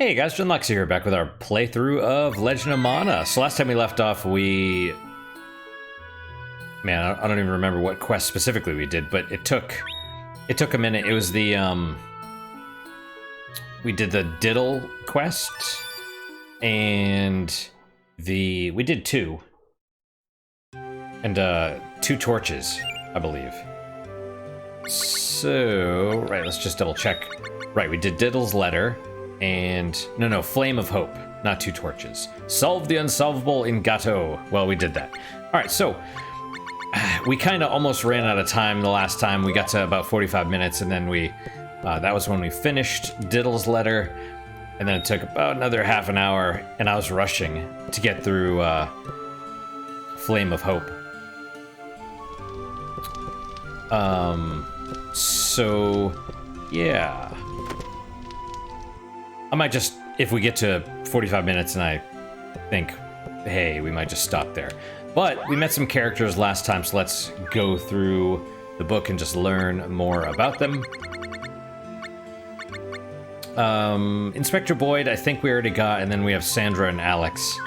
Hey guys, Lux here, back with our playthrough of Legend of Mana. So last time we left off, I don't even remember what quest specifically we did, but it took a minute. It was the, we did the Diddle quest, and we did two. And, 2 torches, I believe. So, right, let's just double check. Right, we did Diddle's letter. And no, Flame of Hope, not 2 torches. Solve the unsolvable in Gato. Well, we did that. All right, so we kind of almost ran out of time the last time. We got to about 45 minutes, and then that was when we finished Diddle's letter, and then it took about another half an hour, and I was rushing to get through Flame of Hope. So yeah. I might just, if we get to 45 minutes and I think, hey, we might just stop there. But we met some characters last time, so let's go through the book and just learn more about them. Inspector Boyd, I think we already got, and then we have Sandra and Alex.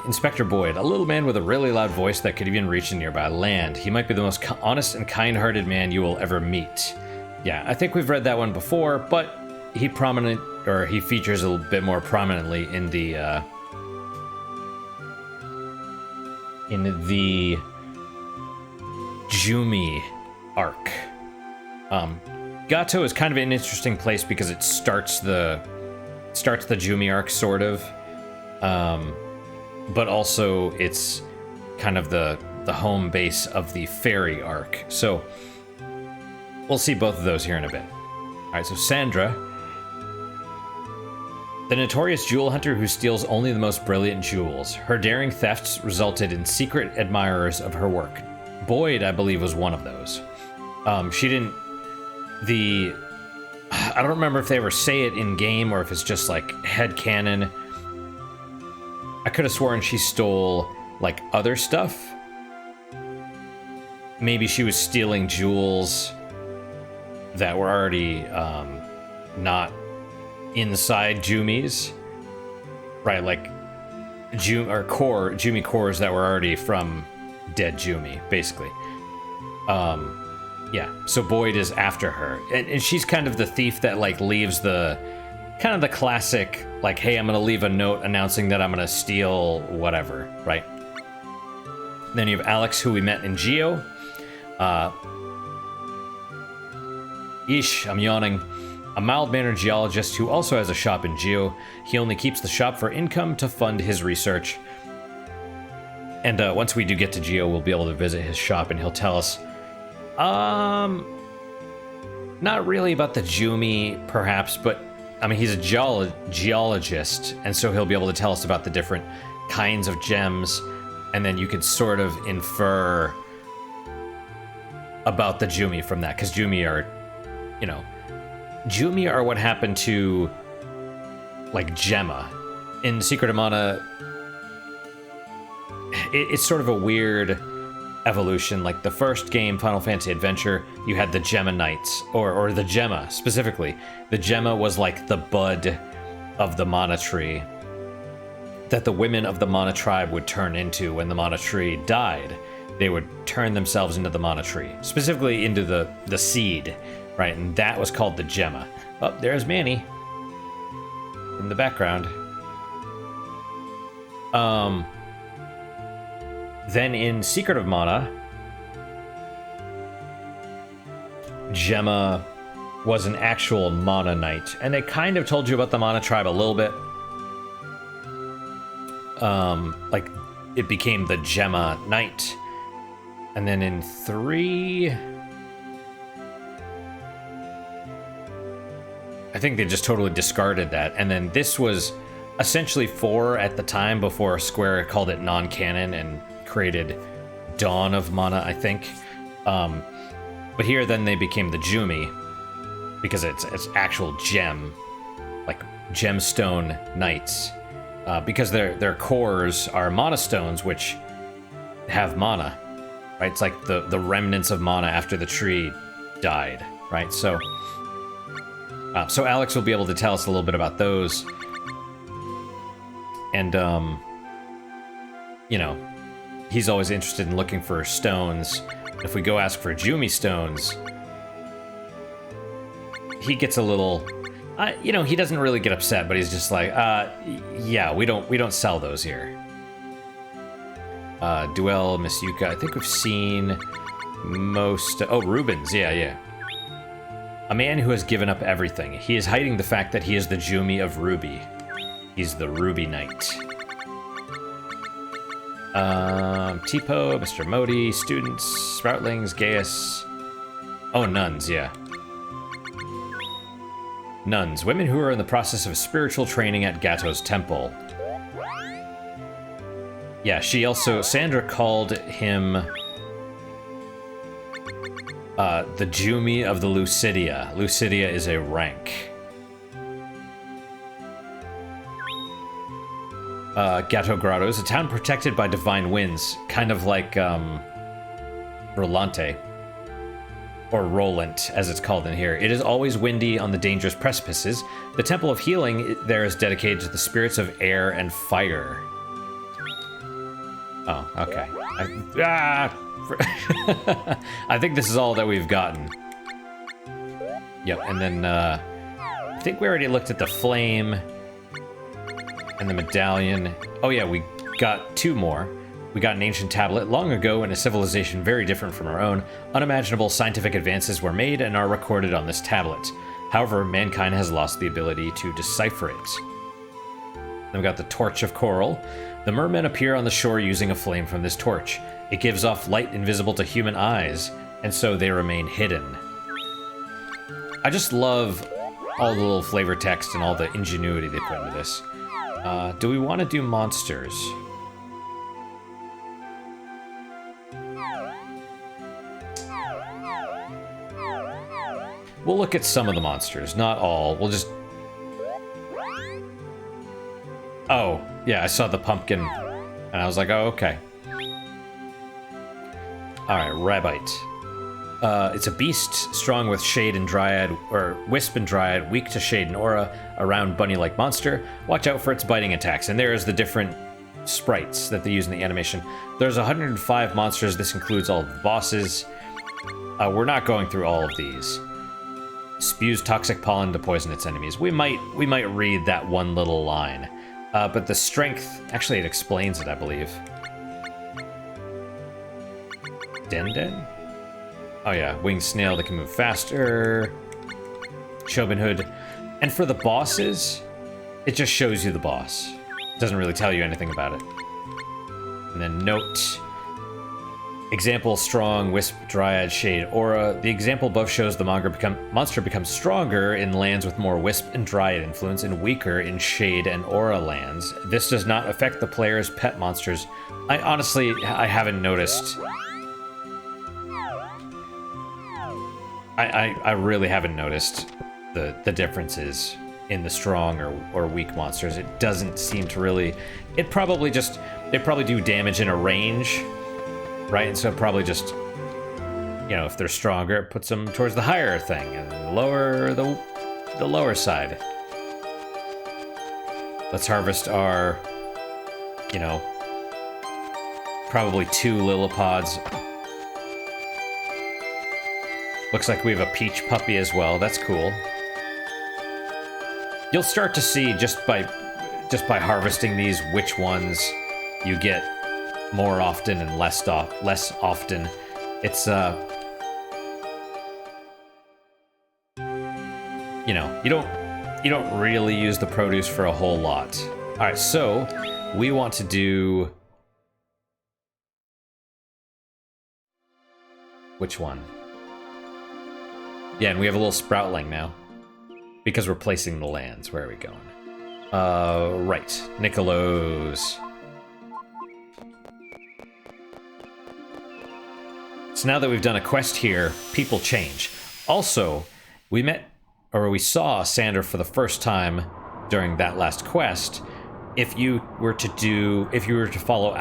Inspector Boyd, a little man with a really loud voice that could even reach a nearby land. He might be the most honest and kind-hearted man you will ever meet. Yeah, I think we've read that one before, but he features a little bit more prominently in the Jumi arc. Gato is kind of an interesting place because it starts the Jumi arc, sort of, but also it's kind of the home base of the fairy arc. So we'll see both of those here in a bit. All right, so Sandra, the notorious jewel hunter who steals only the most brilliant jewels. Her daring thefts resulted in secret admirers of her work. Boyd, I believe, was one of those. I don't remember if they ever say it in game or if it's just like headcanon. I could have sworn she stole like other stuff. Maybe she was stealing jewels that were already not inside Jumi's, right? Like Jumi cores that were already from dead Jumi, basically. Yeah. So Boyd is after her, and she's kind of the thief that like leaves the classic like, hey, I'm gonna leave a note announcing that I'm gonna steal whatever, right? Then you have Alex, who we met in Geo. I'm yawning. A mild-mannered geologist who also has a shop in Geo. He only keeps the shop for income to fund his research. And once we do get to Geo, we'll be able to visit his shop, and he'll tell us, not really about the Jumi, perhaps, but I mean, he's a geologist, and so he'll be able to tell us about the different kinds of gems, and then you could sort of infer about the Jumi from that, because Jumi are, Jumi are what happened to, like, Gemma. In Secret of Mana, it's sort of a weird evolution. Like, the first game, Final Fantasy Adventure, you had the Gemma Knights, or the Gemma, specifically. The Gemma was, like, the bud of the Mana Tree that the women of the Mana Tribe would turn into when the Mana Tree died. They would turn themselves into the Mana Tree, specifically into the seed. Right, and that was called the Gemma. Oh, there's Manny in the background. Then in Secret of Mana, Gemma was an actual Mana Knight, and they kind of told you about the Mana Tribe a little bit. Like, it became the Gemma Knight. And then in 3... I think they just totally discarded that. And then this was essentially 4 at the time, before Square called it non-canon and created Dawn of Mana, I think. But here then they became the Jumi, because it's actual gem, like gemstone knights. Because their cores are mana stones, which have mana, right? It's like the remnants of mana after the tree died, right? So So Alex will be able to tell us a little bit about those. And, you know, he's always interested in looking for stones. If we go ask for Jumi stones, he gets a little, you know, he doesn't really get upset, but he's just like, yeah, we don't sell those here. Duel, Miss Yuka, I think we've seen most, oh, Rubens, yeah. A man who has given up everything. He is hiding the fact that he is the Jumi of Ruby. He's the Ruby Knight. Tipo, Mr. Modi, students, sproutlings, Gaeus. Oh, nuns, yeah. Nuns, women who are in the process of spiritual training at Gato's temple. Yeah, she also, Sandra called him the Jumi of the Lucidia. Lucidia is a rank. Gato Grottos, a town protected by divine winds, kind of like Rolante, or Rolant, as it's called in here. It is always windy on the dangerous precipices. The Temple of Healing there is dedicated to the spirits of air and fire. Oh, okay. I think this is all that we've gotten. Yep, and then I think we already looked at the flame and the medallion. Oh yeah, we got two more. We got an ancient tablet long ago in a civilization very different from our own. Unimaginable scientific advances were made and are recorded on this tablet. However, mankind has lost the ability to decipher it. Then we got the Torch of Coral. The mermen appear on the shore using a flame from this torch. It gives off light invisible to human eyes, and so they remain hidden. I just love all the little flavor text and all the ingenuity they put into this. Do we want to do monsters? We'll look at some of the monsters, not all. We'll just... Oh, yeah, I saw the pumpkin, and I was like, oh, okay. Alright, Rabbite. It's a beast, strong with shade and dryad, or wisp and dryad, weak to shade and aura, a round bunny-like monster. Watch out for its biting attacks. And there's the different sprites that they use in the animation. There's 105 monsters. This includes all of the bosses. We're not going through all of these. Spews toxic pollen to poison its enemies. We might read that one little line. But the strength, actually it explains it, I believe. Den? Oh yeah, winged snail that can move faster. Shobin Hood. And for the bosses, it just shows you the boss. It doesn't really tell you anything about it. And then note. Example, strong, wisp, dryad, shade, aura. The example above shows the monster becomes stronger in lands with more wisp and dryad influence and weaker in shade and aura lands. This does not affect the player's pet monsters. I haven't noticed. I really haven't noticed the differences in the strong or weak monsters. It doesn't seem to really... they probably do damage in a range, right? And so probably just, you know, if they're stronger, it puts them towards the higher thing, and lower the lower side. Let's harvest our, you know, probably 2 lilipods. Looks like we have a peach puppy as well. That's cool. You'll start to see just by harvesting these which ones you get more often and less often. It's you know, you don't really use the produce for a whole lot. All right, so we want to do which one? Yeah, and we have a little sproutling now because we're placing the lands. Where are we going? Right, Niccolo's. So now that we've done a quest here, people change. Also, we saw Sandra for the first time during that last quest. If you were to follow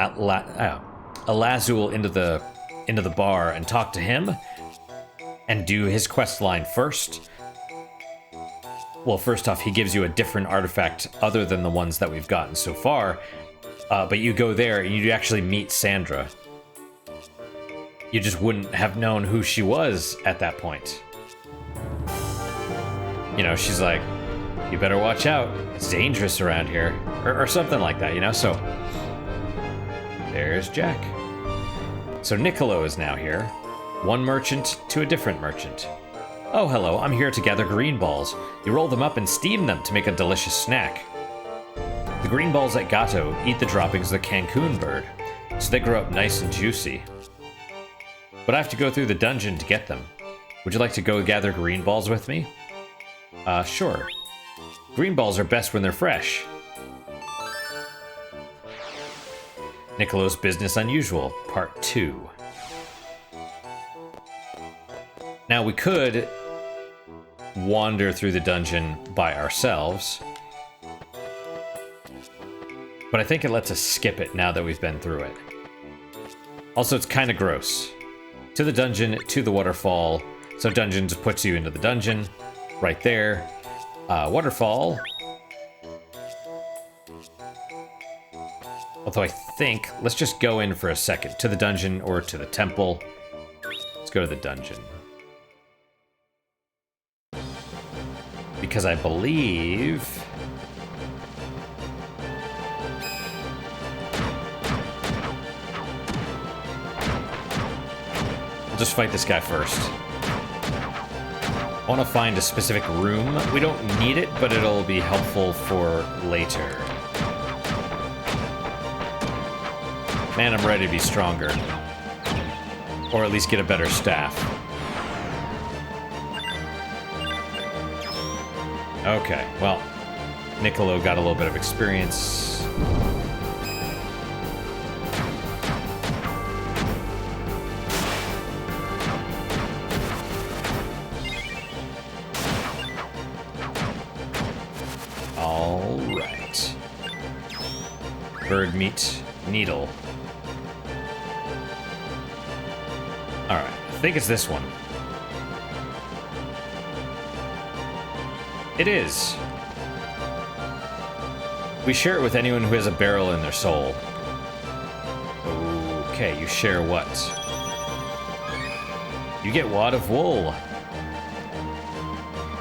Alazul into the bar and talk to him and do his quest line first, well, first off, he gives you a different artifact other than the ones that we've gotten so far. But you go there and you actually meet Sandra. You just wouldn't have known who she was at that point. You know, she's like, you better watch out. It's dangerous around here. Or something like that, you know? So, there's Jack. So Niccolo is now here. One merchant to a different merchant. Oh, hello, I'm here to gather green balls. You roll them up and steam them to make a delicious snack. The green balls at Gato eat the droppings of the Cancun bird, so they grow up nice and juicy. But I have to go through the dungeon to get them. Would you like to go gather green balls with me? Sure. Green balls are best when they're fresh. Niccolo's Business Unusual, Part 2. Now we could wander through the dungeon by ourselves, but I think it lets us skip it now that we've been through it. Also, it's kind of gross. To the dungeon, to the waterfall. So dungeon just puts you into the dungeon, right there. Waterfall. Although I think, let's just go in for a second. To the dungeon or to the temple. Let's go to the dungeon. Because I believe... we'll just fight this guy first. I want to find a specific room. We don't need it, but it'll be helpful for later. Man, I'm ready to be stronger. Or at least get a better staff. Okay, well, Niccolo got a little bit of experience. All right. Bird meat needle. All right, I think it's this one. It is. We share it with anyone who has a barrel in their soul. Okay, you share what? You get wad of wool.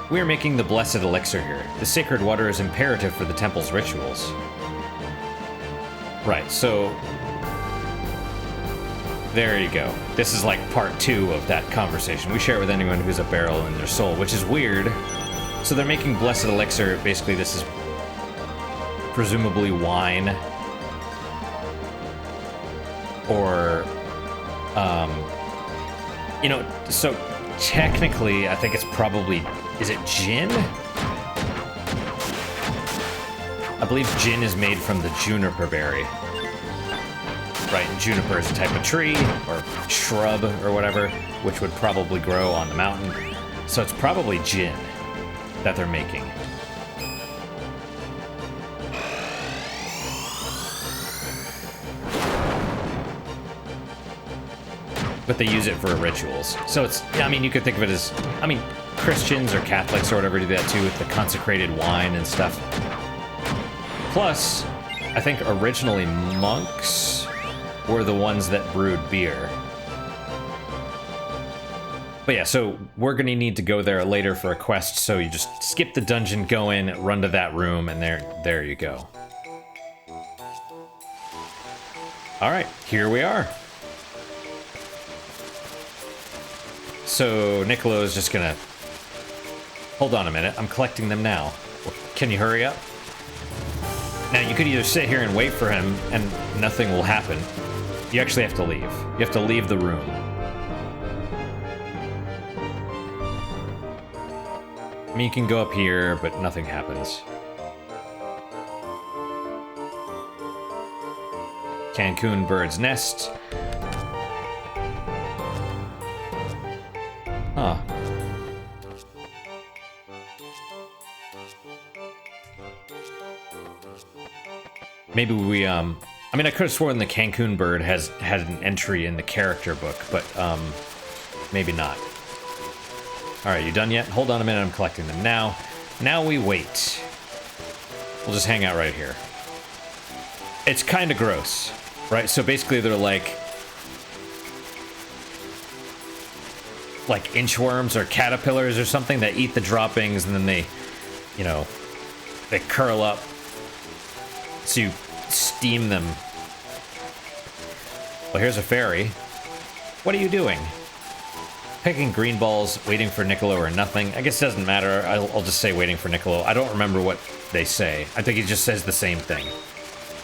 We are making the blessed elixir here. The sacred water is imperative for the temple's rituals. Right, so... there you go. This is like part 2 of that conversation. We share it with anyone who has a barrel in their soul, which is weird. So they're making blessed elixir. Basically, this is presumably wine. Or, you know, so technically, I think it's probably, is it gin? I believe gin is made from the juniper berry. Right, and juniper is a type of tree, or shrub, or whatever, which would probably grow on the mountain. So it's probably gin that they're making. But they use it for rituals. So it's, I mean, you could think of it as, I mean, Christians or Catholics or whatever do that too with the consecrated wine and stuff. Plus, I think originally monks were the ones that brewed beer. But yeah, so we're going to need to go there later for a quest, so you just skip the dungeon, go in, run to that room, and there you go. Alright, here we are. So Niccolo is just going to... hold on a minute, I'm collecting them now. Can you hurry up? Now, you could either sit here and wait for him, and nothing will happen. You actually have to leave. You have to leave the room. I mean, you can go up here, but nothing happens. Cancun bird's nest. Huh. Maybe we, I mean, I could have sworn the Cancun bird had an entry in the character book, but, maybe not. Alright, you done yet? Hold on a minute, I'm collecting them now. Now we wait. We'll just hang out right here. It's kind of gross, right? So basically they're like inchworms or caterpillars or something that eat the droppings, and then they, you know, they curl up. So you steam them. Well, here's a fairy. What are you doing? Picking green balls, waiting for Niccolo or nothing. I guess it doesn't matter. I'll just say waiting for Niccolo. I don't remember what they say. I think it just says the same thing.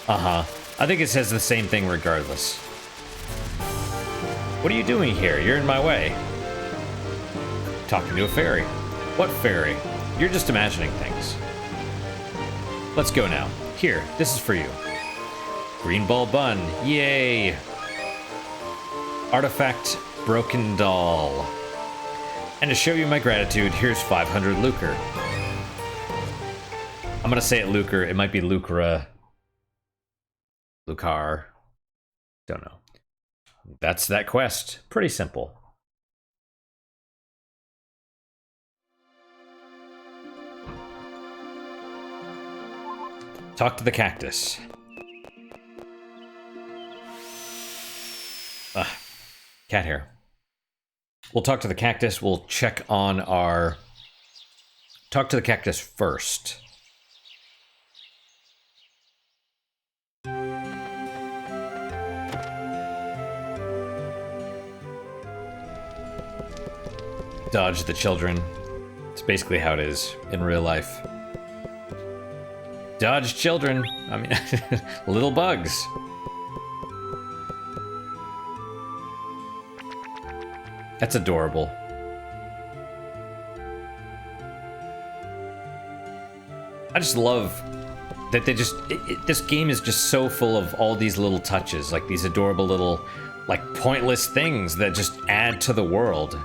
Uh-huh. I think it says the same thing regardless. What are you doing here? You're in my way. Talking to a fairy. What fairy? You're just imagining things. Let's go now. Here, this is for you. Green ball bun. Yay! Artifact broken doll. And to show you my gratitude, here's 500 lucre. I'm gonna say it lucre. It might be lucra. Lucar. Don't know. That's that quest. Pretty simple. Talk to the cactus. Cat hair. We'll talk to the cactus. We'll check on our... Talk to the cactus first. Dodge the children. It's basically how it is in real life. Dodge children. I mean, little bugs. That's adorable. I just love that they just... this game is just so full of all these little touches, like these adorable little, like, pointless things that just add to the world.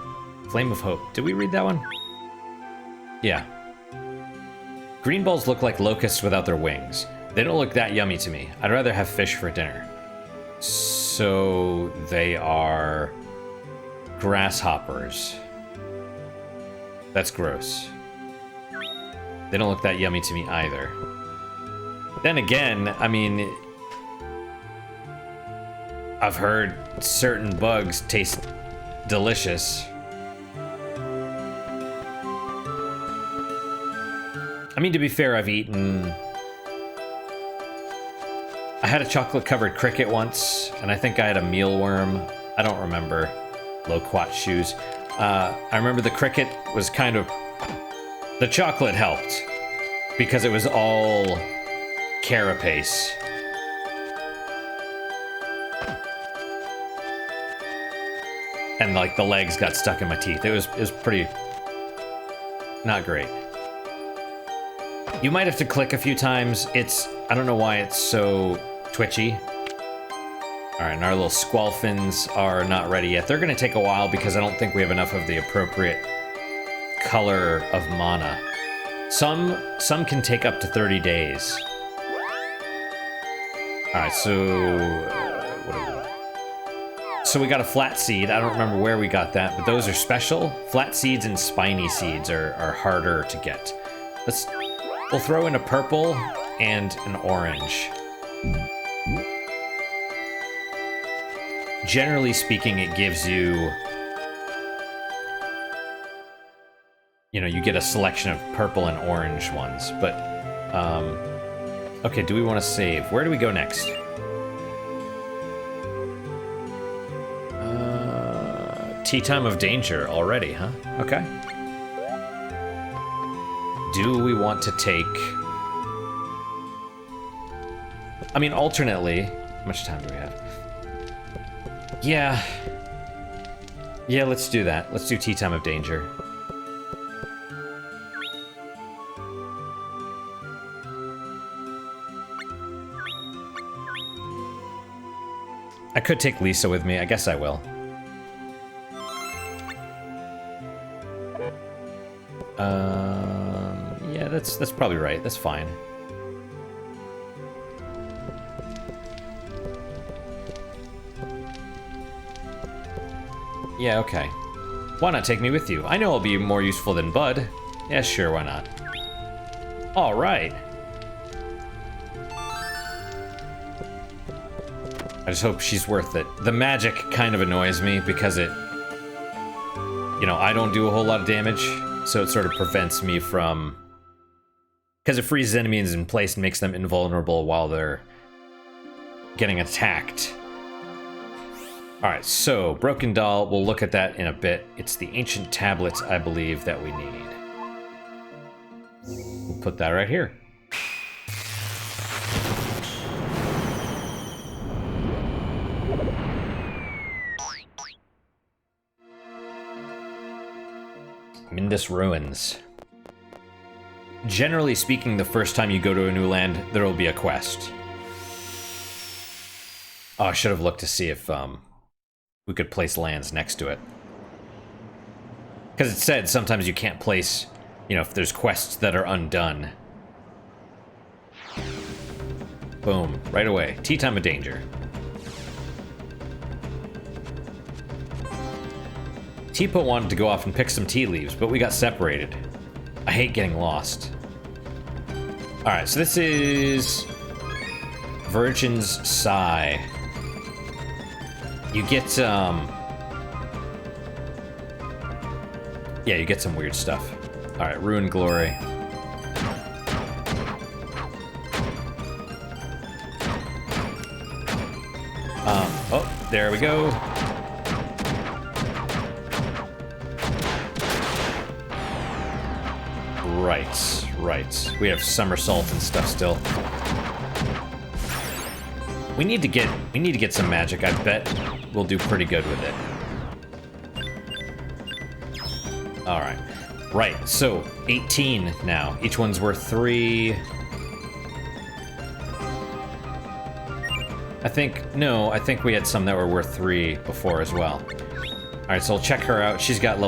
Flame of Hope. Did we read that one? Yeah. Green balls look like locusts without their wings. They don't look that yummy to me. I'd rather have fish for dinner. So they are grasshoppers. That's gross. They don't look that yummy to me either. Then again, I mean, I've heard certain bugs taste delicious. I mean, to be fair, I've eaten... I had a chocolate-covered cricket once, and I think I had a mealworm. I don't remember. Loquat shoes. I remember the cricket was kind of... The chocolate helped, because it was all carapace. And, like, the legs got stuck in my teeth. It was pretty... not great. You might have to click a few times. I don't know why it's so twitchy. Alright, and our little squalfins are not ready yet. They're going to take a while because I don't think we have enough of the appropriate color of mana. Some can take up to 30 days. Alright, so... what are we... So we got a flat seed. I don't remember where we got that, but those are special. Flat seeds and spiny seeds are harder to get. We'll throw in a purple and an orange. Generally speaking, it gives you... You know, you get a selection of purple and orange ones, but... okay, do we want to save? Where do we go next? Teatime of Danger already, huh? Okay. Do we want to take... I mean, alternately... How much time do we have? Yeah. Yeah, let's do that. Let's do Teatime of Danger. I could take Lisa with me. I guess I will. Yeah, that's probably right. That's fine. Yeah, okay. Why not take me with you? I know I'll be more useful than Bud. Yeah, sure, why not? All right. I just hope she's worth it. The magic kind of annoys me because it, you know, I don't do a whole lot of damage, so it sort of prevents me from, because it freezes enemies in place and makes them invulnerable while they're getting attacked. All right, so Broken Doll, we'll look at that in a bit. It's the ancient tablets, I believe, that we need. We'll put that right here. Mindus Ruins. Generally speaking, the first time you go to a new land, there will be a quest. Oh, I should have looked to see if we could place lands next to it. Because it said sometimes you can't place, you know, if there's quests that are undone. Boom, right away. Teatime of Danger. Teepo wanted to go off and pick some tea leaves, but we got separated. I hate getting lost. Alright, so this is Virgin's Sigh. You get, yeah, you get some weird stuff. Alright, Ruin Glory. Oh, there we go. Right. We have somersault and stuff still. We need to get some magic. I bet we'll do pretty good with it. All right. Right. So 18 now. Each one's worth 3. I think we had some that were worth 3 before as well. All right. So we'll check her out. She's got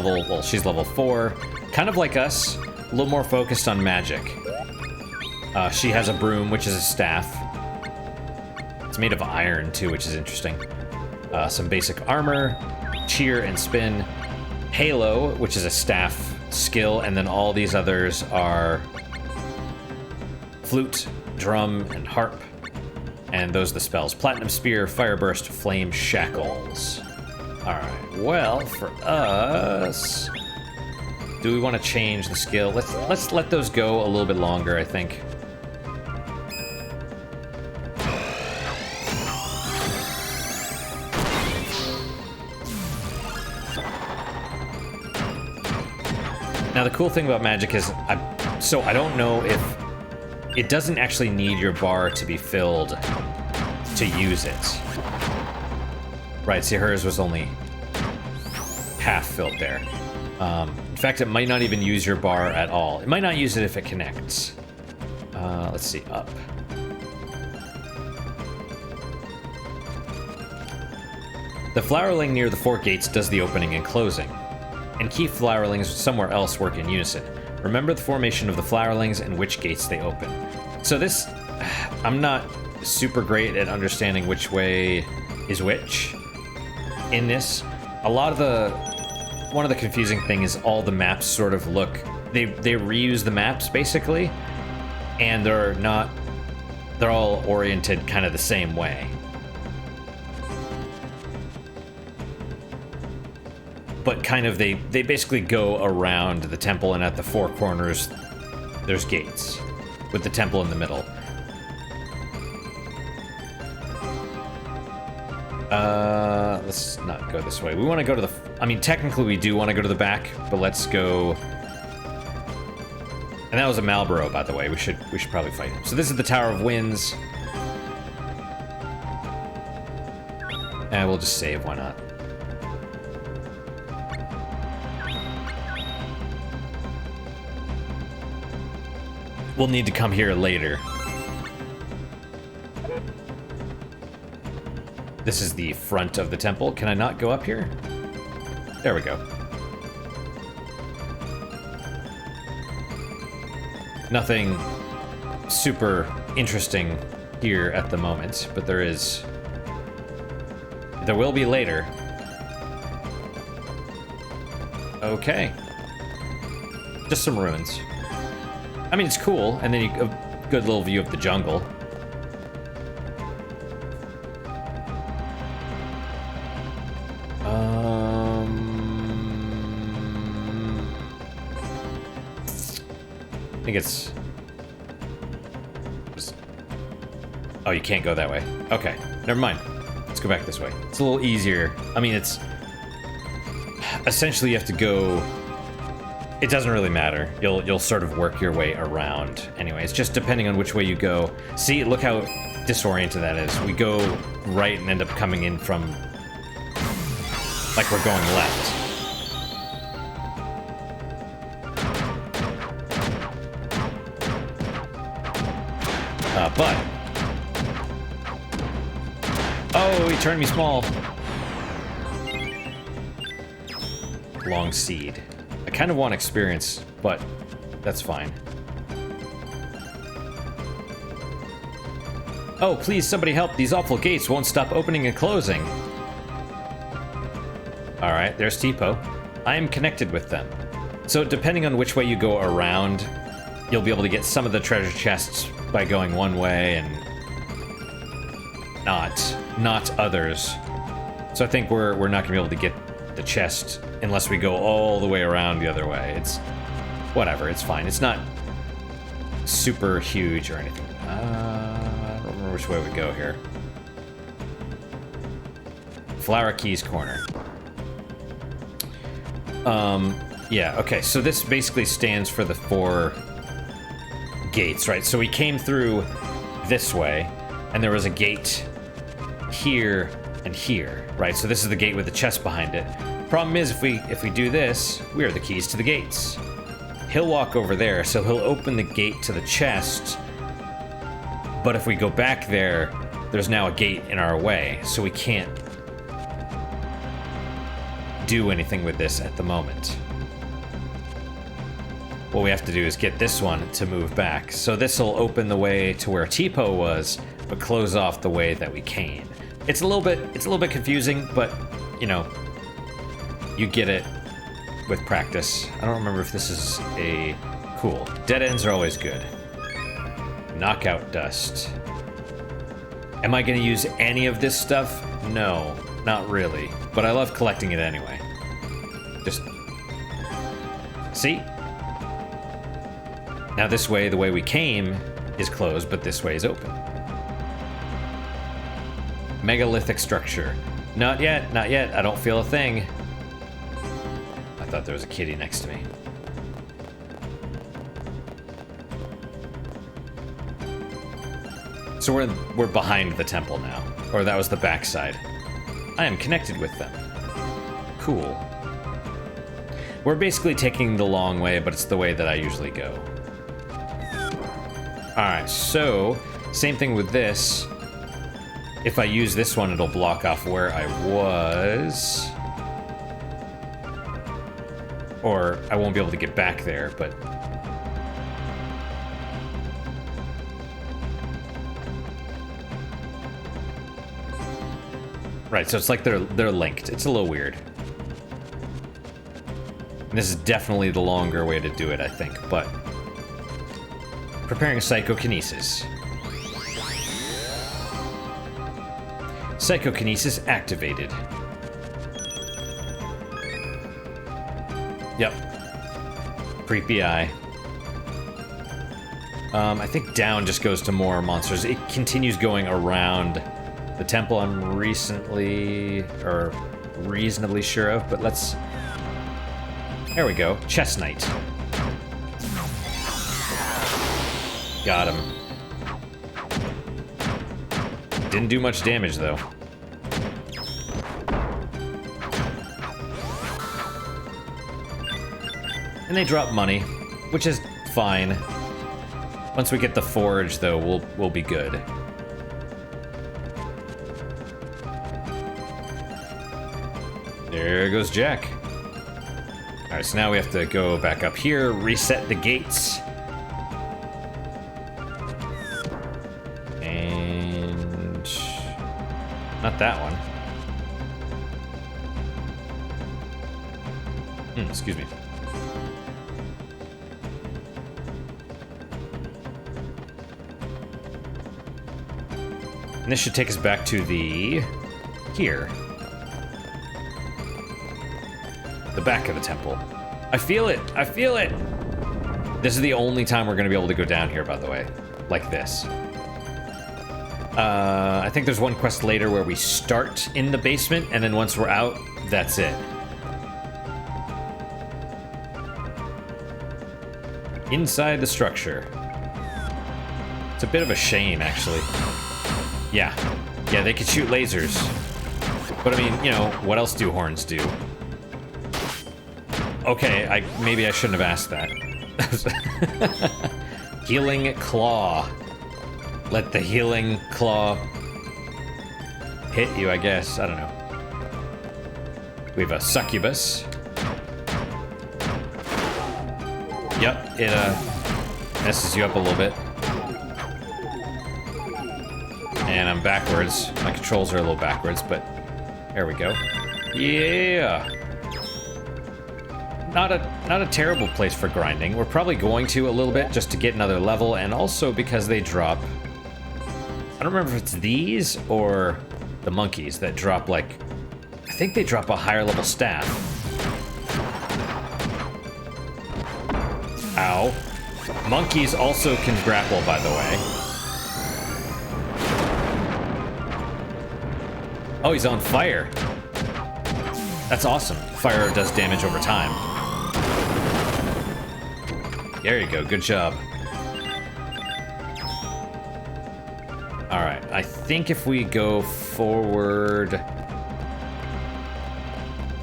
she's level 4. Kind of like us. A little more focused on magic. She has a broom, which is a staff. It's made of iron, too, which is interesting. Some basic armor, cheer and spin, halo, which is a staff skill, and then all these others are flute, drum, and harp. And those are the spells. Platinum Spear, Fire Burst, Flame Shackles. Alright, well, for us... Do we want to change the skill? Let's let those go a little bit longer, I think. Now the cool thing about magic is, I don't know if it doesn't actually need your bar to be filled to use it. Right, see, hers was only half filled there. In fact, it might not even use your bar at all. It might not use it if it connects. Let's see, up. The flowerling near the 4 gates does the opening and closing, and key flowerlings somewhere else work in unison. Remember the formation of the flowerlings and which gates they open. So this, I'm not super great at understanding which way is which in this. One of the confusing things is all the maps sort of look, they reuse the maps basically, and they're all oriented kind of the same way. But kind of they basically go around the temple, and at the 4 corners there's gates with the temple in the middle. Let's not go this way. We want to go to the... I mean, technically we do want to go to the back, but let's go... And that was a Malboro, by the way. We should probably fight him. So this is the Tower of Winds. And we'll just save, why not? We'll need to come here later. This is the front of the temple. Can I not go up here? There we go. Nothing super interesting here at the moment, but there will be later. Okay. Just some ruins. I mean, it's cool, and then a good little view of the jungle. I think it's... Oh, you can't go that way. Okay, never mind. Let's go back this way. It's a little easier. I mean, it's... Essentially, you have to go... It doesn't really matter. You'll sort of work your way around. Anyway, it's just depending on which way you go. See, look how disoriented that is. We go right and end up coming in from... Like we're going left. But... Oh, he turned me small. Long seed. I kind of want experience, but that's fine. Oh, please, somebody help. These awful gates won't stop opening and closing. Alright, there's Tipo. I am connected with them. So depending on which way you go around, you'll be able to get some of the treasure chests by going one way and not others. So I think we're not gonna be able to get the chest unless we go all the way around the other way. It's whatever, it's fine. It's not super huge or anything. I don't remember which way we go here. Flower Keys Corner. Yeah, okay, so this basically stands for the 4 gates, right? So we came through this way, and there was a gate here and here, right? So this is the gate with the chest behind it. Problem is, if we do this, we are the keys to the gates. He'll walk over there, so he'll open the gate to the chest, but if we go back there, there's now a gate in our way, so we can't do anything with this at the moment. What we have to do is get this one to move back. So this will open the way to where Tipo was, but close off the way that we came. It's a little bit confusing, but you know, you get it with practice. I don't remember if this is a cool. Dead ends are always good. Knockout dust. Am I gonna use any of this stuff? No, not really. But I love collecting it anyway. Just see? Now this way, the way we came is closed, but this way is open. Megalithic structure. Not yet, not yet. I don't feel a thing. I thought there was a kitty next to me. So we're behind the temple now. Or that was the backside. I am connected with them. Cool. We're basically taking the long way, but it's the way that I usually go. Alright, so, same thing with this. If I use this one, it'll block off where I was. Or I won't be able to get back there, but... Right, so it's like they're linked. It's a little weird. And this is definitely the longer way to do it, I think, but... Preparing psychokinesis. Psychokinesis activated. Yep. Creepy eye. I think down just goes to more monsters. It continues going around the temple I'm reasonably sure of, but let's... There we go. Chest Knight. Got him. Didn't do much damage, though. And they drop money, which is fine. Once we get the forge, though, we'll be good. There goes Jack. Alright, so now we have to go back up here, reset the gates. Not that one. Excuse me. And this should take us back to the... here. The back of the temple. I feel it! I feel it! This is the only time we're going to be able to go down here, by the way. Like this. I think there's one quest later where we start in the basement, and then once we're out, that's it. Inside the structure. It's a bit of a shame, actually. Yeah. Yeah, they could shoot lasers. But I mean, you know, what else do horns do? Okay, maybe I shouldn't have asked that. Healing claw. Let the healing claw hit you, I guess. I don't know. We have a succubus. Yep, it messes you up a little bit. And I'm backwards. My controls are a little backwards, but there we go. Yeah. Not a terrible place for grinding. We're probably going to a little bit just to get another level, and also because they drop... I don't remember if it's these or the monkeys that drop, like... I think they drop a higher level staff. Ow. Monkeys also can grapple, by the way. Oh, he's on fire. That's awesome. Fire does damage over time. There you go. Good job. Alright, I think if we go forward...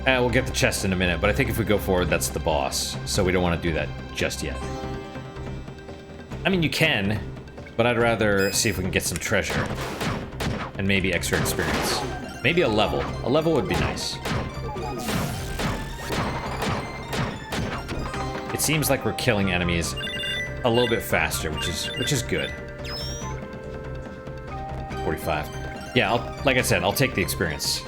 we'll get the chest in a minute, but I think if we go forward, that's the boss. So we don't want to do that just yet. I mean, you can, but I'd rather see if we can get some treasure. And maybe extra experience. Maybe a level. A level would be nice. It seems like we're killing enemies a little bit faster, which is good. 45. Yeah, like I said, I'll take the experience.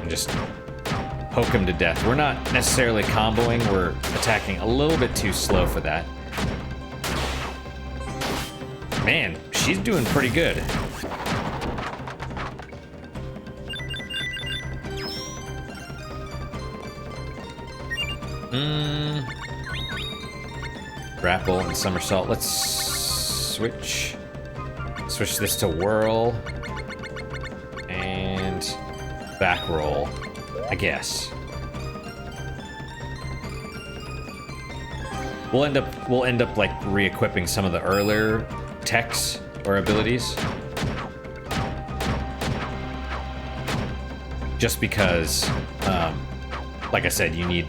And just poke him to death. We're not necessarily comboing, we're attacking a little bit too slow for that. Man, she's doing pretty good. Grapple and somersault. Let's switch this to whirl and back roll, I guess. We'll end up like re-equipping some of the earlier techs or abilities. Just because, like I said, you need...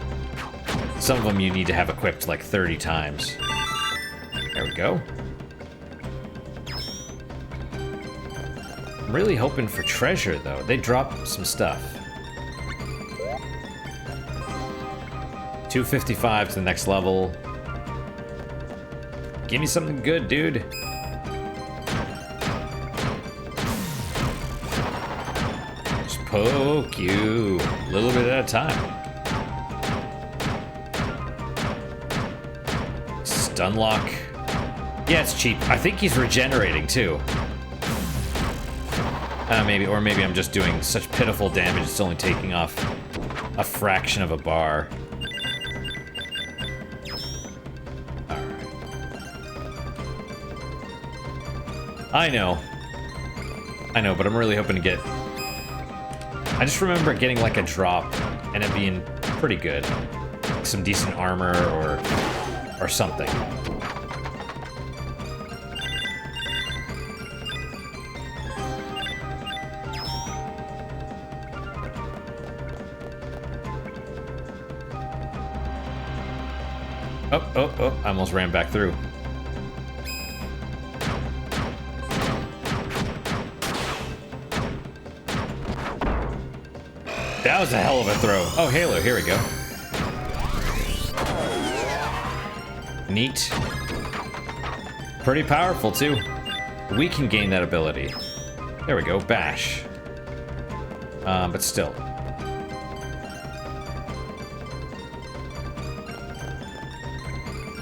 Some of them you need to have equipped like 30 times. There we go. I'm really hoping for treasure, though. They drop some stuff. 255 to the next level. Give me something good, dude. Just poke you a little bit at a time. Stunlock. Yeah, it's cheap. I think he's regenerating too. Maybe I'm just doing such pitiful damage. It's only taking off a fraction of a bar. All right. I know, but I'm really hoping to get... I just remember getting like a drop and it being pretty good. Like some decent armor or something. Oh, I almost ran back through. That was a hell of a throw. Oh, Halo, here we go. Neat. Pretty powerful, too. We can gain that ability. There we go, bash. But still.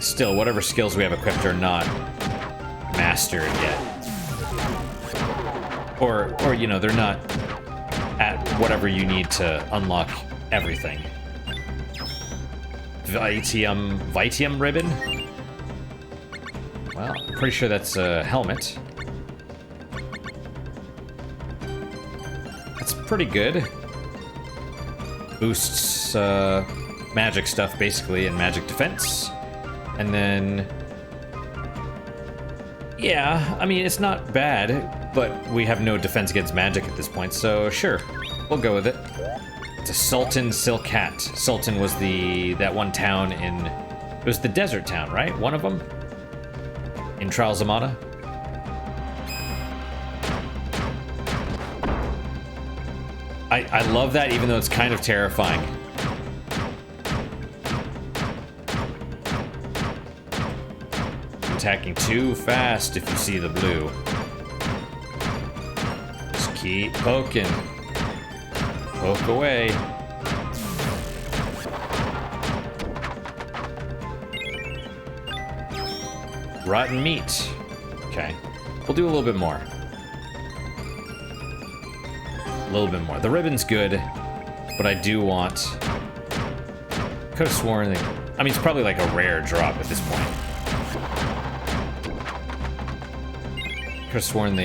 still, whatever skills we have equipped are not mastered yet. Or you know, they're not at whatever you need to unlock everything. Vitium ribbon? Well, I'm pretty sure that's a helmet. That's pretty good. Boosts magic stuff, basically, and magic defense. And then... yeah, I mean, it's not bad, but we have no defense against magic at this point, so sure, we'll go with it. It's a Sultan Silkat. Sultan was that one town in... it was the desert town, right? One of them? In Trials of Mana? I love that, even though it's kind of terrifying. Attacking too fast if you see the blue. Just keep poking. Poke away. Rotten meat. Okay. We'll do a little bit more. A little bit more. The ribbon's good, but I do want... could have sworn that... I mean, it's probably like a rare drop at this point. Could have sworn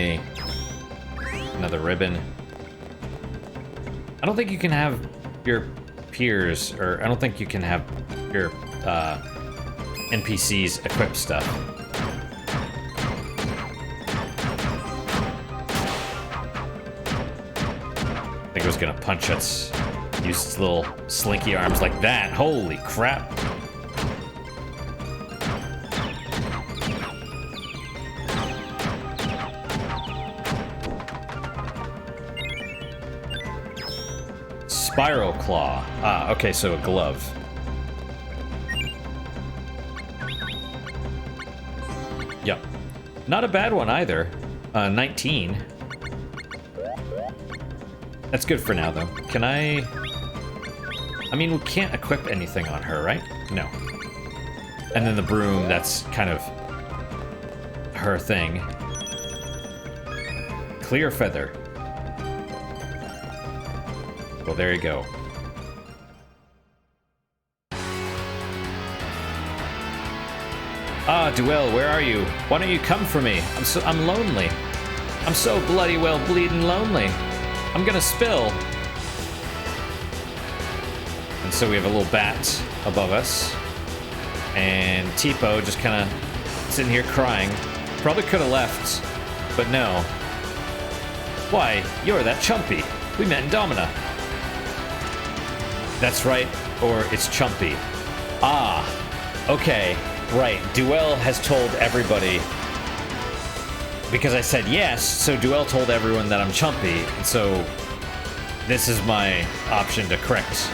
another ribbon. I don't think you can have your peers, or I don't think you can have your NPCs equip stuff. I think it was gonna punch us. Use its little slinky arms like that. Holy crap. Spiral Claw. Ah, okay, so a glove. Yep. Not a bad one either. 19. That's good for now, though. Can I mean, we can't equip anything on her, right? No. And then the broom, that's kind of her thing. Clear feather. Well, there you go. Ah, Duel, where are you? Why don't you come for me? I'm lonely. I'm so bloody well bleeding lonely. I'm gonna spill. And so we have a little bat above us. And Tipo just kind of sitting here crying. Probably could have left, but no. Why, you're that Chumpy. We met in Domina. That's right, or it's Chumpy. Ah, okay, right. Duel has told everybody, because I said yes, so Duel told everyone that I'm Chumpy, and so this is my option to correct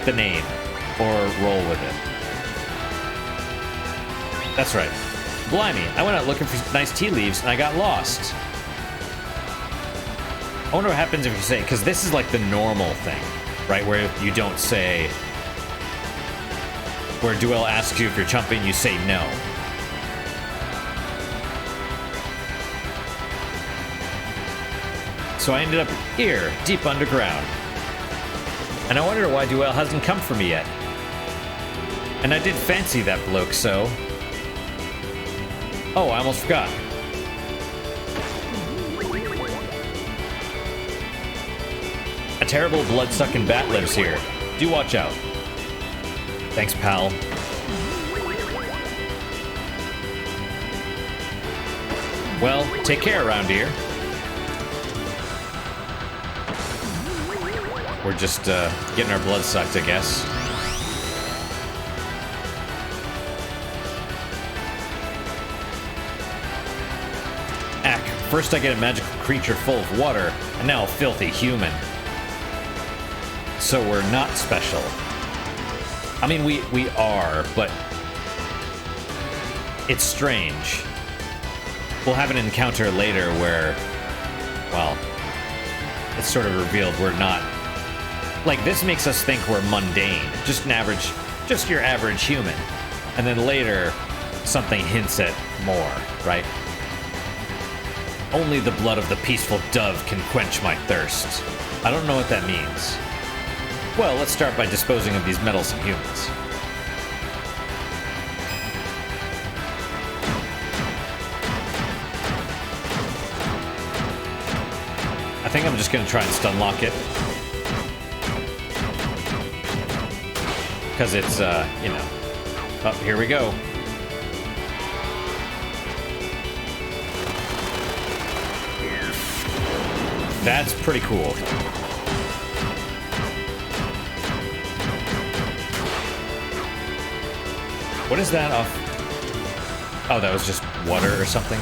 the name, or roll with it. That's right. Blimey, I went out looking for nice tea leaves, and I got lost. I wonder what happens if you say, because this is like the normal thing. Right, where you don't say, where Duel asks you if you're chumping, you say no. So I ended up here, deep underground. And I wonder why Duel hasn't come for me yet. And I did fancy that bloke, so... oh, I almost forgot. A terrible blood-sucking bat lives here. Do watch out. Thanks, pal. Well, take care around here. We're just getting our blood sucked, I guess. Ack, first I get a magical creature full of water, and now a filthy human. So we're not special. I mean, we are, but it's strange. We'll have an encounter later where, well, it's sort of revealed we're not. Like, this makes us think we're mundane, just your average human. And then later, something hints at more, right? Only the blood of the peaceful dove can quench my thirst. I don't know what that means. Well, let's start by disposing of these meddlesome humans. I think I'm just going to try and stun lock it. Because it's, you know... Oh, here we go. That's pretty cool. What is that off? Oh, that was just water or something?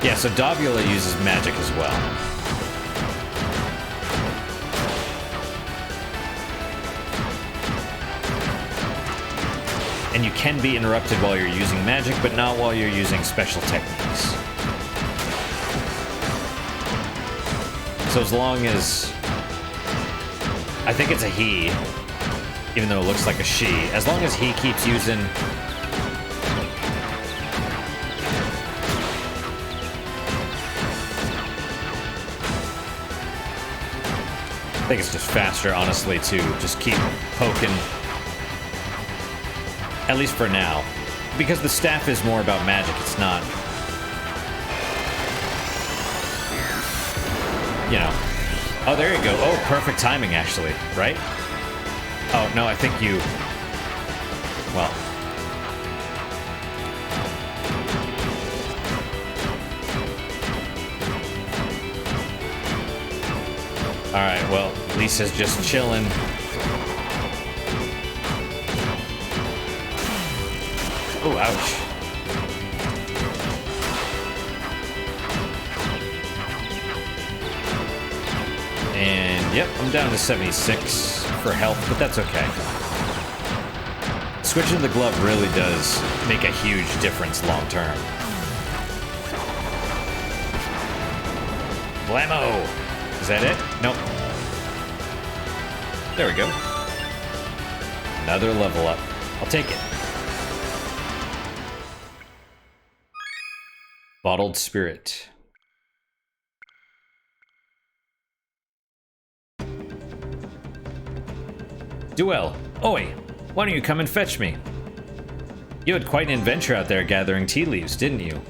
Yeah, so Dovula uses magic as well. And you can be interrupted while you're using magic, but not while you're using special techniques. So as long as... I think it's a he, even though it looks like a she. As long as he keeps using... I think it's just faster, honestly, to just keep poking. At least for now. Because the staff is more about magic, it's not... You know. Oh, there you go. Oh, perfect timing, actually, right? Oh, no, I think you... Well... Alright, well, Lisa's just chilling. Oh, ouch. And, yep, I'm down to 76 for health, but that's okay. Switching the glove really does make a huge difference long term. Blammo! Is that it? Nope. There we go. Another level up. I'll take it. Bottled spirit. Duel. Oi, why don't you come and fetch me? You had quite an adventure out there gathering tea leaves, didn't you?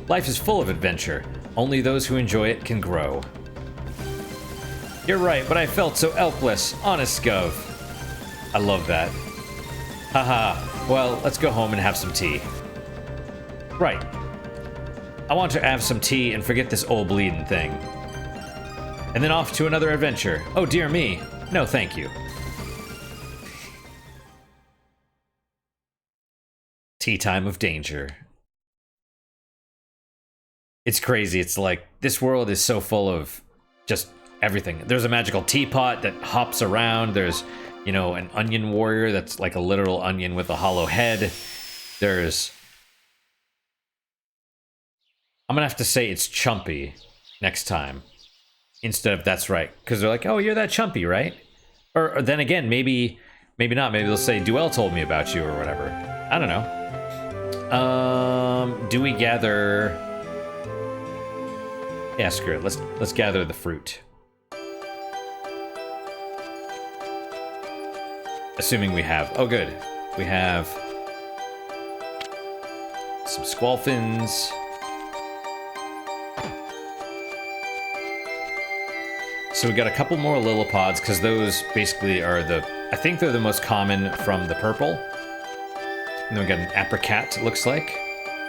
Life is full of adventure. Only those who enjoy it can grow. You're right, but I felt so helpless. Honest, Gov. I love that. Haha. Well, let's go home and have some tea. Right. I want to have some tea and forget this old bleeding thing. And then off to another adventure. Oh, dear me. No, thank you. Teatime of Danger. It's crazy. It's like, this world is so full of just everything. There's a magical teapot that hops around. There's, you know, an onion warrior that's like a literal onion with a hollow head. There's... I'm gonna have to say it's Chumpy next time, instead of that's right, because they're like, oh, you're that Chumpy, right? Or then again, maybe not. Maybe they'll say Duel told me about you or whatever. I don't know. Do we gather? Yeah, screw it. Let's gather the fruit. Assuming we have. Oh, good. We have some squalfins. So we got a couple more lilipods, because those basically are the... I think they're the most common from the purple. And then we got an apricot, it looks like,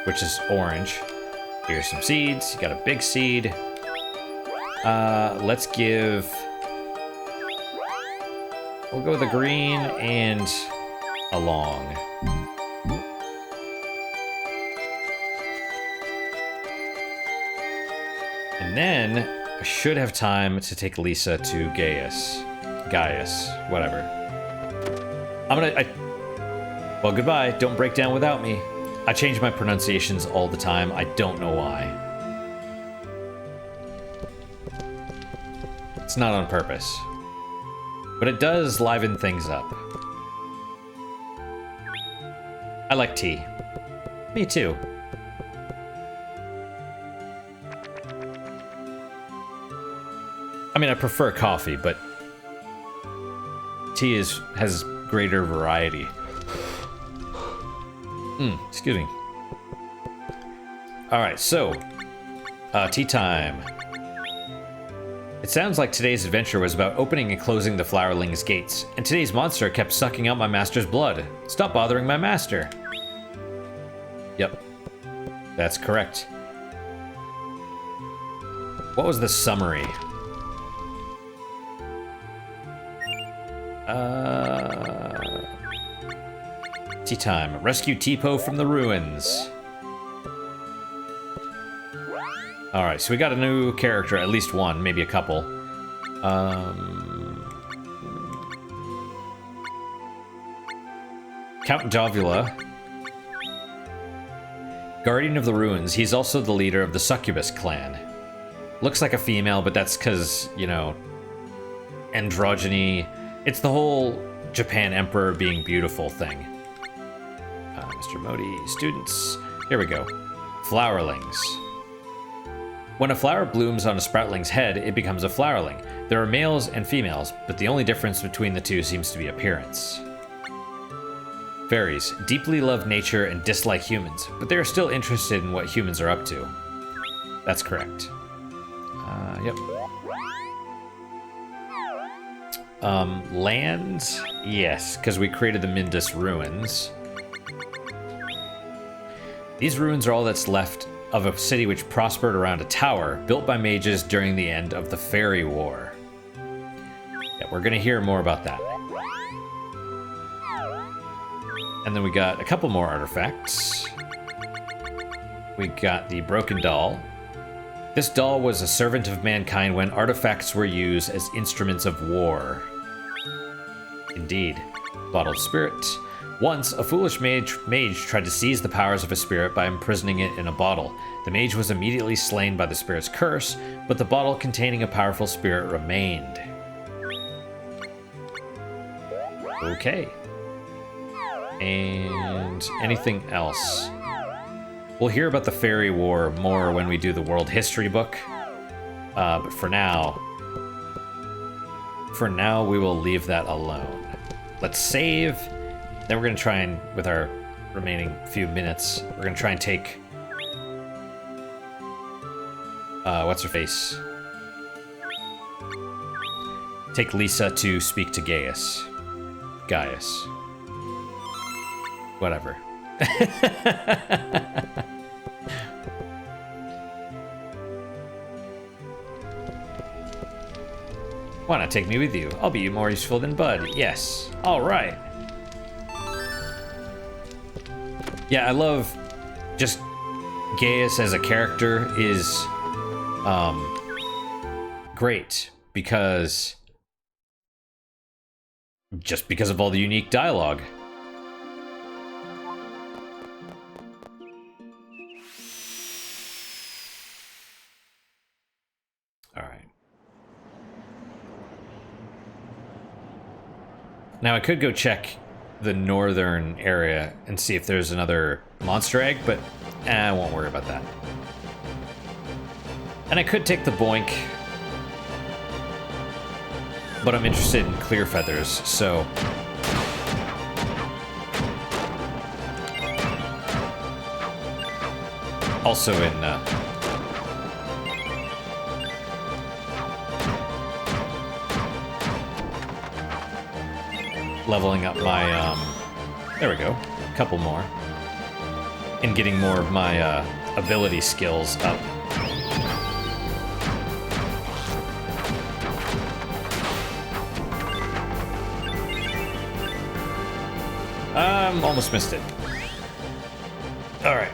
which is orange. Here's some seeds. You got a big seed. Let's give... We'll go with a green and a long. And then... I should have time to take Lisa to Gaeus, whatever. Well, goodbye. Don't break down without me. I change my pronunciations all the time. I don't know why. It's not on purpose. But it does liven things up. like tea. Me too. I mean, I prefer coffee, but tea has greater variety. Excuse me. All right, so tea time. It sounds like today's adventure was about opening and closing the Flowerling's gates, and today's monster kept sucking out my master's blood. Stop bothering my master. Yep, that's correct. What was the summary? Tea time. Rescue Tipo from the ruins. Alright, so we got a new character, at least one, maybe a couple. Count Dovula. Guardian of the ruins. He's also the leader of the Succubus clan. Looks like a female, but that's because, you know, androgyny. It's the whole Japan Emperor being beautiful thing. Mr. Modi, students. Here we go. Flowerlings. When a flower blooms on a sproutling's head, it becomes a flowerling. There are males and females, but the only difference between the two seems to be appearance. Fairies deeply love nature and dislike humans, but they are still interested in what humans are up to. That's correct. Yep. Land? Yes, because we created the Mindus ruins. These ruins are all that's left of a city which prospered around a tower built by mages during the end of the Fairy War. Yeah, we're gonna hear more about that. And then we got a couple more artifacts. We got the Broken Doll. This doll was a servant of mankind when artifacts were used as instruments of war. Indeed. Bottled Spirit. Once, a foolish mage tried to seize the powers of a spirit by imprisoning it in a bottle. The mage was immediately slain by the spirit's curse, but the bottle containing a powerful spirit remained. Okay. And anything else? We'll hear about the Fairy War more when we do the World History book. But for now we will leave that alone. Let's save. Then we're going to try and, with our remaining few minutes, we're going to try and take... what's her face? Take Lisa to speak to Gaeus. Whatever. Why not take me with you? I'll be more useful than Bud. Yes. All right. Yeah, I love just Gaeus as a character is great because of all the unique dialogue. All right. Now I could go check the northern area and see if there's another monster egg, but I won't worry about that. And I could take the Boink, but I'm interested in Clear Feathers, so... Also in, leveling up my, there we go, a couple more. And getting more of my, ability skills up. Almost missed it. Alright.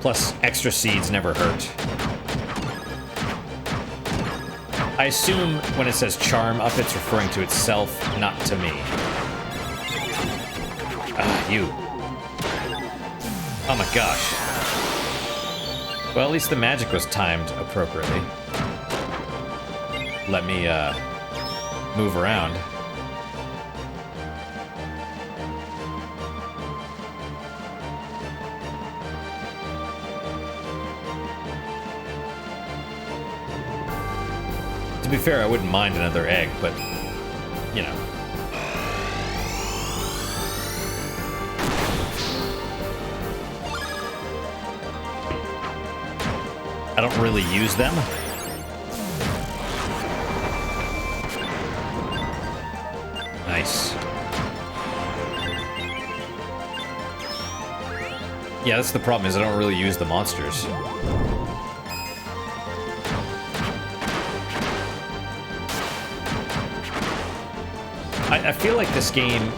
Plus, extra seeds never hurt. I assume when it says charm up, it's referring to itself, not to me. Ah, you. Oh my gosh. Well, at least the magic was timed appropriately. Let me, move around. be fair, I wouldn't mind another egg, but, you know. I don't really use them. Nice. Yeah, that's the problem, is I don't really use the monsters. I feel like this game,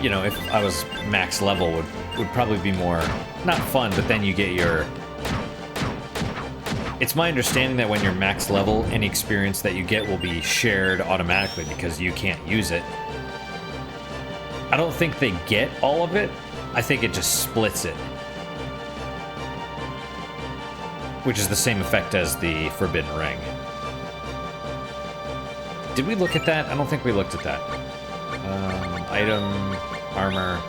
you know, if I was max level, would probably be more, not fun, but then you get your... It's my understanding that when you're max level, any experience that you get will be shared automatically because you can't use it. I don't think they get all of it. I think it just splits it. Which is the same effect as the Forbidden Ring. Did we look at that? I don't think we looked at that. Item, armor.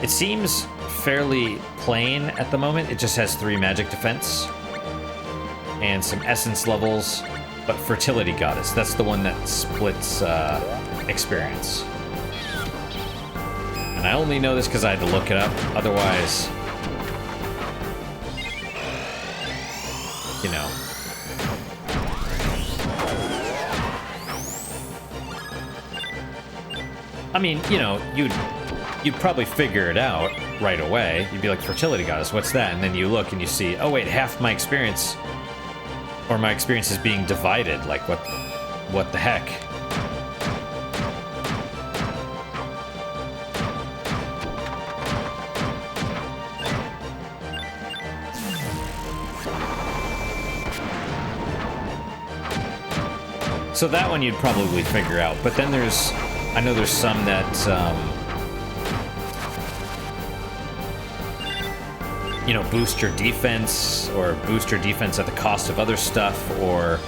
It seems fairly plain at the moment. It just has 3 magic defense and some essence levels, but fertility goddess. That's the one that splits experience. And I only know this because I had to look it up. Otherwise, you know. I mean, you know, you'd probably figure it out right away. You'd be like, fertility goddess, what's that? And then you look and you see, oh wait, half my experience, or my experience is being divided. Like, what the heck? So that one you'd probably figure out, but then there's, I know there's some that, you know, boost your defense, or boost your defense at the cost of other stuff, or,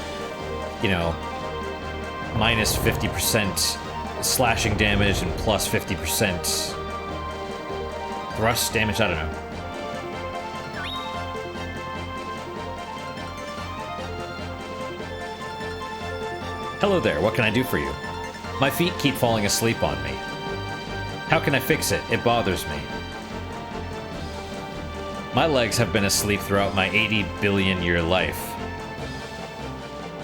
you know, minus 50% slashing damage and plus 50% thrust damage, I don't know. Hello there, what can I do for you? My feet keep falling asleep on me. How can I fix it? It bothers me. My legs have been asleep throughout my 80 billion year life.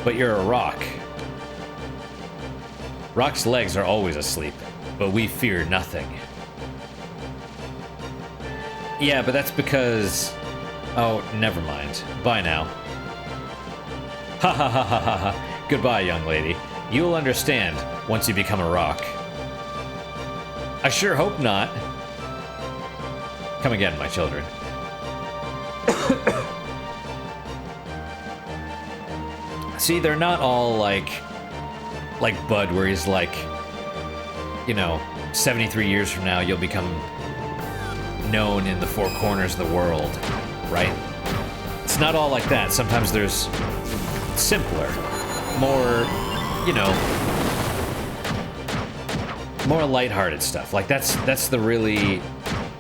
But you're a rock. Rock's legs are always asleep, but we fear nothing. Yeah, but that's because... Oh, never mind. Bye now. Ha ha ha ha ha ha. Goodbye, young lady. You will understand once you become a rock. I sure hope not. Come again, my children. See, they're not all like Bud, where he's like, you know, 73 years from now, you'll become known in the 4 corners of the world, right? It's not all like that. Sometimes there's simpler, more, you know, more lighthearted stuff. Like that's the really,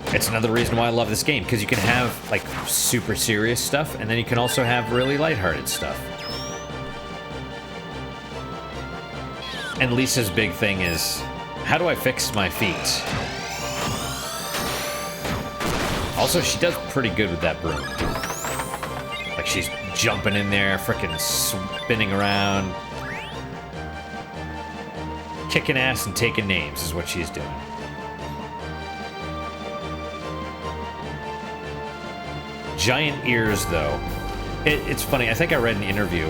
it's another reason why I love this game, because you can have like super serious stuff, and then you can also have really lighthearted stuff. And Lisa's big thing is, how do I fix my feet? Also, she does pretty good with that broom. Like, she's jumping in there, frickin' spinning around. Kicking ass and taking names is what she's doing. Giant ears, though. It's funny, I think I read an interview,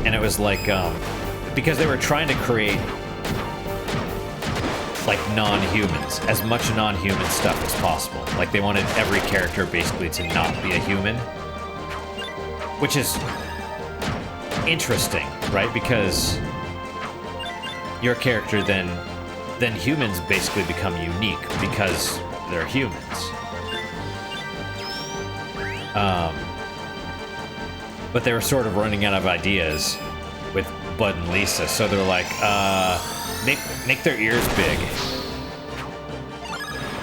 and it was like, because they were trying to create, like, non-humans, as much non-human stuff as possible. Like, they wanted every character basically to not be a human, which is interesting, right? Because your character then humans basically become unique because they're humans. But they were sort of running out of ideas with Bud and Lisa, so they're like, make their ears big.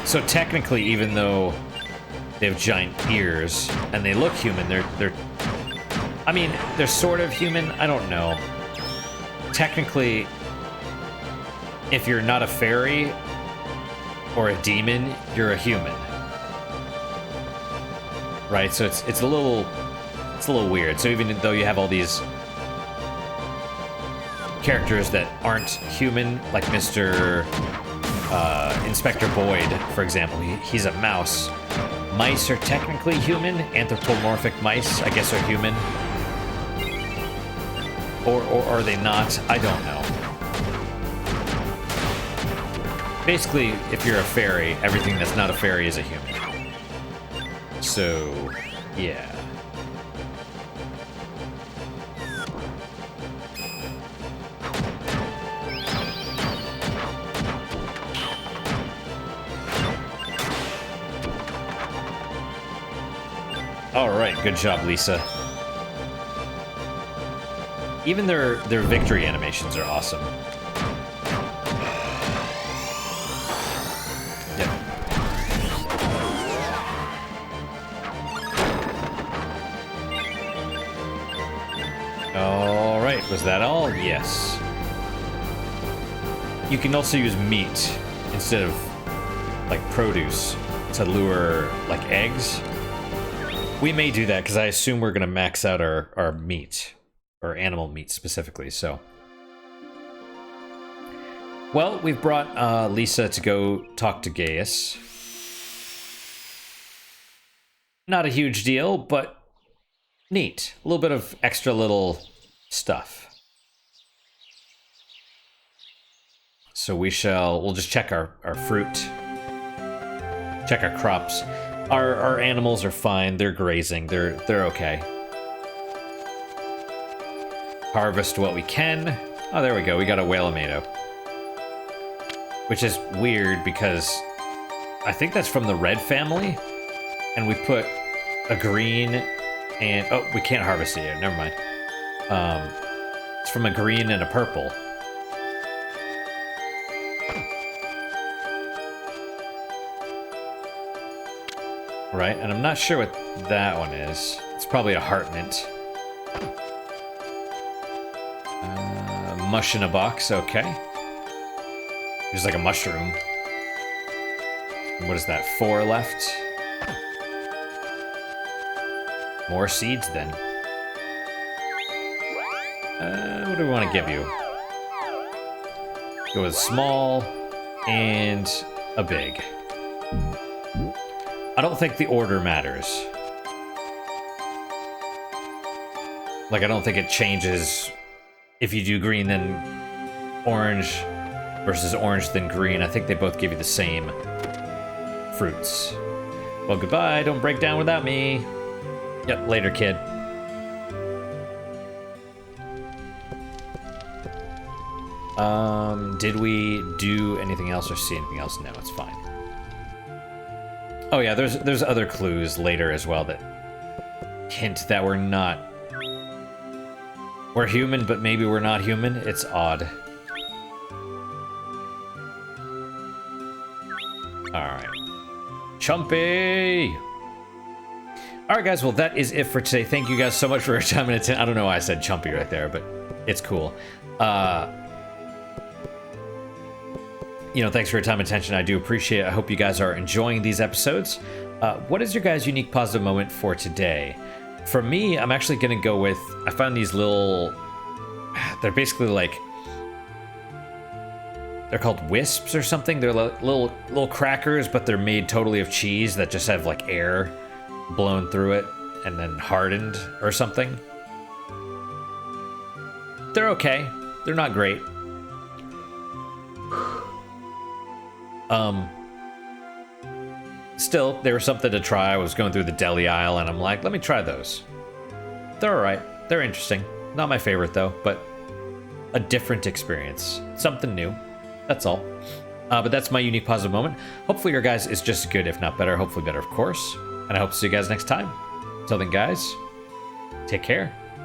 So technically, even though they have giant ears and they look human, they're I mean, they're sort of human. I don't know. Technically, if you're not a fairy or a demon, you're a human. Right? So it's a little weird. So even though you have all these characters that aren't human, like Mr. Inspector Boyd, for example, he's a mouse. Mice are technically human. Anthropomorphic mice, I guess, are human. Or are they not? I don't know. Basically, if you're a fairy, everything that's not a fairy is a human. So, yeah. All right, good job, Lisa. Even their victory animations are awesome. Yep. All right, was that all? Yes. You can also use meat instead of like produce to lure like eggs. We may do that because I assume we're gonna max out our meat. Or animal meat specifically, so. Well, we've brought Lisa to go talk to Gaeus. Not a huge deal, but neat. A little bit of extra little stuff. So we'll just check our fruit. Check our crops. Our animals are fine, they're grazing, they're okay. Harvest what we can. Oh, there we go. We got a whale-a-mato. Which is weird because I think that's from the red family. And we put a green and... Oh, we can't harvest it yet. Never mind. It's from a green and a purple. Right, and I'm not sure what that one is. It's probably a heart mint. Mush in a box, okay. There's like a mushroom. And what is that, 4 left? More seeds then. What do we want to give you? Go with small and a big. I don't think the order matters. Like, I don't think it changes if you do green then orange versus orange then green. I think they both give you the same fruits. Well, goodbye. Don't break down without me. Yep, later, kid. Did we do anything else or see anything else? No, it's fine. Oh yeah, there's other clues later as well that hint that we're not... We're human, but maybe we're not human. It's odd. Alright. Chumpy! Alright guys, well that is it for today. Thank you guys so much for your time and attention. I don't know why I said chumpy right there, but it's cool. Thanks for your time and attention. I do appreciate it. I hope you guys are enjoying these episodes. What is your guys' unique positive moment for today? For me, I'm actually going to go with... I found these little... They're basically like... They're called wisps or something. They're little crackers, but they're made totally of cheese that just have like air blown through it and then hardened or something. They're okay. They're not great. Still, they were something to try. I was going through the deli aisle and I'm like, let me try those. They're alright. They're interesting. Not my favorite though, but a different experience. Something new. That's all. But that's my unique positive moment. Hopefully your guys is just as good, if not better. Hopefully better, of course. And I hope to see you guys next time. Until then, guys, take care.